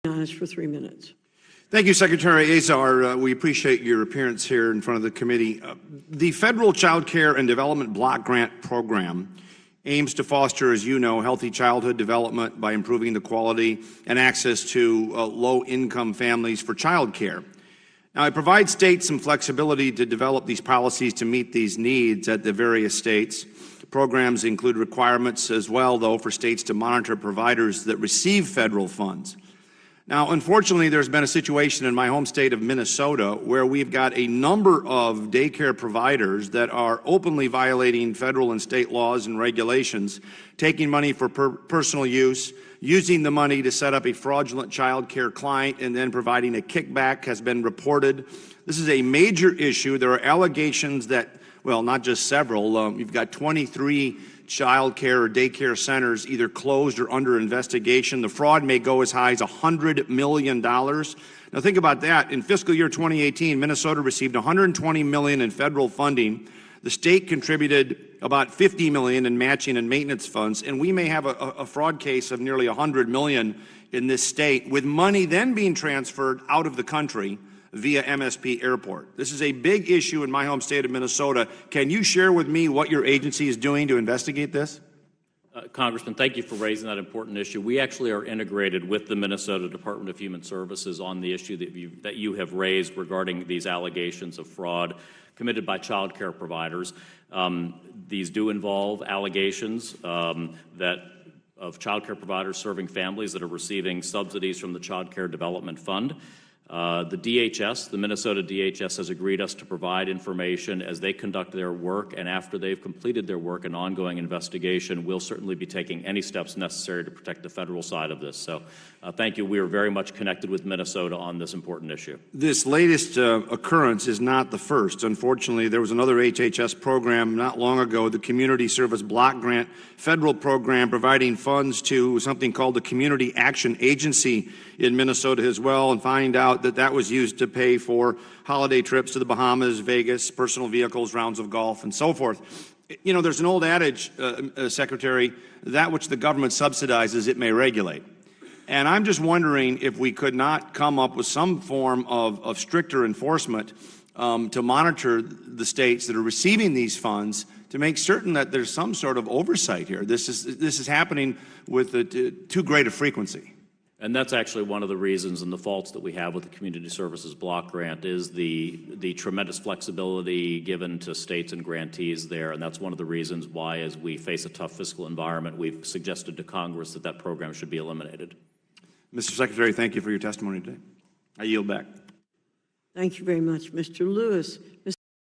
Honest for 3 minutes. Thank you, Secretary Azar. We appreciate your appearance here in front of the committee. The Federal Child Care and Development Block Grant Program aims to foster, as you know, healthy childhood development by improving the quality and access to low-income families for child care. Now, it provides states some flexibility to develop these policies to meet these needs at the various states. Programs include requirements as well, though, for states to monitor providers that receive federal funds. Now, unfortunately, there's been a situation in my home state of Minnesota where we've got a number of daycare providers that are openly violating federal and state laws and regulations, taking money for personal use, using the money to set up a fraudulent child care client, and then providing a kickback has been reported. This is a major issue. There are allegations that, well, not just several, you've got 23 child care or daycare centers either closed or under investigation. The fraud may go as high as $100 million. Now think about that. In fiscal year 2018, Minnesota received $120 million in federal funding. The state contributed about $50 million in matching and maintenance funds, and we may have a fraud case of nearly $100 million in this state, with money then being transferred out of the country via MSP Airport. This is a big issue in my home state of Minnesota. Can you share with me what your agency is doing to investigate this? Congressman, thank you for raising that important issue. We actually are integrated with the Minnesota Department of Human Services on the issue that you have raised regarding these allegations of fraud committed by child care providers. These do involve allegations of child care providers serving families that are receiving subsidies from the Child Care Development Fund. The DHS, the Minnesota DHS, has agreed us to provide information as they conduct their work, and after they've completed their work and ongoing investigation, we'll certainly be taking any steps necessary to protect the federal side of this. So thank you. We are very much connected with Minnesota on this important issue. This latest occurrence is not the first. Unfortunately, there was another HHS program not long ago, the Community Service Block Grant federal program, providing funds to something called the Community Action Agency in Minnesota as well, and find out that that was used to pay for holiday trips to the Bahamas, Vegas, personal vehicles, rounds of golf, and so forth. You know, there's an old adage, Secretary, that which the government subsidizes, it may regulate. And I'm just wondering if we could not come up with some form of stricter enforcement to monitor the states that are receiving these funds to make certain that there's some sort of oversight here. This is happening with too great a frequency. And that's actually one of the reasons and the faults that we have with the Community Services Block Grant is the tremendous flexibility given to states and grantees there. And that's one of the reasons why, as we face a tough fiscal environment, we've suggested to Congress that that program should be eliminated. Mr. Secretary, thank you for your testimony today. I yield back. Thank you very much, Mr. Lewis.